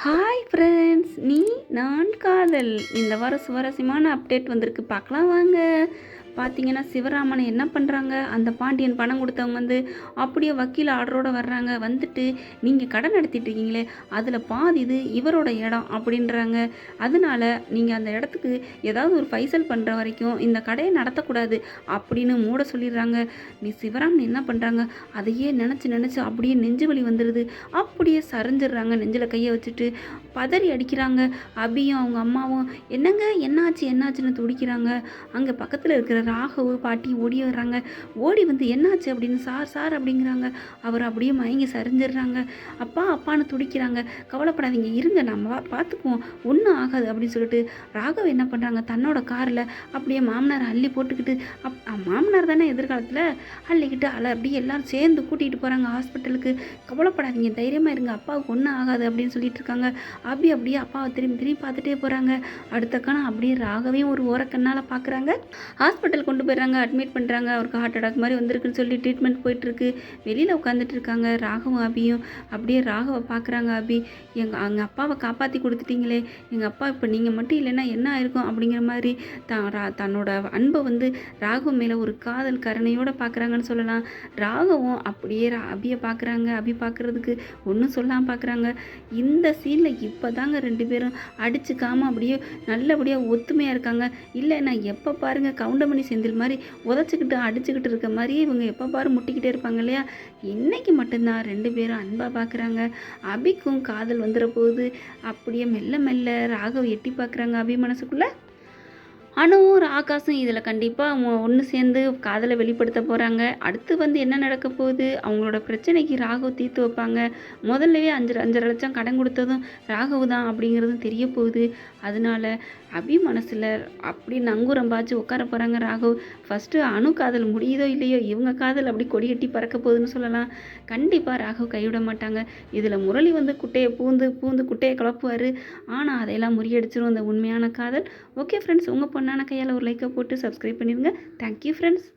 Hi friends, நான் காதல். இந்த வாரம் சுவாரஸ்யமான அப்டேட் வந்திருக்கு, பார்க்கலாம் வாங்க. பார்த்தீங்கன்னா சிவராமனை என்ன பண்ணுறாங்க, அந்த பாண்டியன் பணம் கொடுத்தவங்க வந்து அப்படியே வக்கீல் ஆர்டரோடு வர்றாங்க. வந்துட்டு நீங்கள் கடன் நடத்திட்டு இருக்கீங்களே அதில் பாதி இது இவரோட இடம் அப்படின்றாங்க. அதனால நீங்கள் அந்த இடத்துக்கு ஏதாவது ஒரு ஃபைசல் பண்ணுற வரைக்கும் இந்த கடையை நடத்தக்கூடாது அப்படின்னு மூட சொல்லிடுறாங்க. சிவராமன் என்ன பண்ணுறாங்க, அதையே நினச்சி அப்படியே நெஞ்சு வலி வந்துடுது. அப்படியே சரிஞ்சிடுறாங்க, நெஞ்சில் கையை வச்சுட்டு பதறி அடிக்கிறாங்க. அபியும் அவங்க அம்மாவும் என்னங்க என்னாச்சுன்னு துடிக்கிறாங்க. அங்கே பக்கத்தில் இருக்கிற ராகவு பாட்டி ஓடி வர்றாங்க. ஓடி வந்து என்னாச்சு அப்படின்னு சார் அப்படிங்கிறாங்க. அவர் அப்படியே மயங்கி சரிஞ்சிடுறாங்க. அப்பான்னு துடிக்கிறாங்க. கவலைப்படாதீங்க, இருங்க, நம்ம பார்த்துக்குவோம், ஒன்றும் ஆகாது அப்படின்னு சொல்லிட்டு ராகவ் என்ன பண்ணுறாங்க, தன்னோட காரில் அப்படியே மாமனார் அள்ளி போட்டுக்கிட்டு மாமனார் தானே எதிர்காலத்தில் அள்ளிக்கிட்டு அப்படியே எல்லாரும் சேர்ந்து கூட்டிகிட்டு போகிறாங்க ஹாஸ்பிட்டலுக்கு. கவலைப்படாதீங்க, தைரியமாக இருங்க, அப்பாவுக்கு ஒன்றும் ஆகாது அப்படின்னு சொல்லிட்டு இருக்காங்க. அப்படியே அப்பாவை திரும்பி பார்த்துட்டே போகிறாங்க. அடுத்த கணம் அப்படியே ராகவையும் ஒரு ஓரக்கண்ணால் பார்க்குறாங்க. ஹாஸ்பிட்டல் கொண்டு போயிடுறாங்க, அட்மிட் பண்ணுறாங்க. அவருக்கு ஹார்ட் அட்டாக் மாதிரி வந்திருக்குன்னு சொல்லி ட்ரீட்மெண்ட் போயிட்டுருக்கு. வெளியில் உட்காந்துட்டு இருக்காங்க ராகவும் அபியும். அப்படியே ராகவை பார்க்குறாங்க. அபி, எங்கள் அப்பாவை காப்பாற்றி கொடுத்துட்டீங்களே, எங்கள் அப்பா இப்போ நீங்கள் மட்டும் இல்லைன்னா என்ன ஆயிருக்கும் அப்படிங்கிற மாதிரி தன்னோட அன்பை வந்து ராகவ் மேலே ஒரு காதல் கருணையோடு பார்க்குறாங்கன்னு சொல்லலாம். ராகவும் அப்படியே அபியை பார்க்குறாங்க. அபி பார்க்குறதுக்கு ஒன்றும் சொல்லாமல் பார்க்குறாங்க. இந்த சீனில் இப்போ தாங்க ரெண்டு பேரும் அடிச்சுக்காமல் அப்படியே நல்லபடியாக ஒத்துமையாக இருக்காங்க. இல்லை, நான் எப்போ பாருங்கள் கவுண்டமணி செந்தில் மாதிரி உதச்சிக்கிட்டு அடிச்சுக்கிட்டு இருக்க மாதிரியே இவங்க எப்போ பாரு முட்டிக்கிட்டே இருப்பாங்க இல்லையா. இன்றைக்கி மட்டும்தான் ரெண்டு பேரும் அன்பாக பார்க்குறாங்க. அபிக்கும் காதல் வந்துட போகுது. அப்படியே மெல்ல மெல்ல ராகவ் எட்டி பார்க்குறாங்க அபி மனசுக்குள்ளே. அணுவும் ஆகாஷும் இதில் கண்டிப்பாக ஒன்று சேர்ந்து காதலை வெளிப்படுத்த போகிறாங்க. அடுத்து வந்து என்ன நடக்க போகுது, அவங்களோட பிரச்சனைக்கு ராகவ் தீர்த்து வைப்பாங்க. முதல்லவே 5.5 லட்சம் கடன் கொடுத்ததும் ராகவ் தான் அப்படிங்கிறதும் தெரிய போகுது. அதனால அபி மனசில் அப்படி நங்கூரம் பாய்ச்சி உட்கார போகிறாங்க ராகவ். ஃபஸ்ட்டு அணு காதல் முடியுதோ இல்லையோ, இவங்க காதல் அப்படி கொடி கட்டி பறக்க போகுதுன்னு சொல்லலாம். கண்டிப்பாக ராகவ் கைவிட மாட்டாங்க. இதில் முரளி வந்து குட்டையை பூந்து குட்டையை குழப்புவார். ஆனால் அதையெல்லாம் முறியடிச்சிடும் அந்த உண்மையான காதல். ஓகே ஃப்ரெண்ட்ஸ், உங்கள் பொண்ணான கையால் ஒரு லைக்கை போட்டு சப்ஸ்கிரைப் பண்ணிடுங்க. Thank you friends.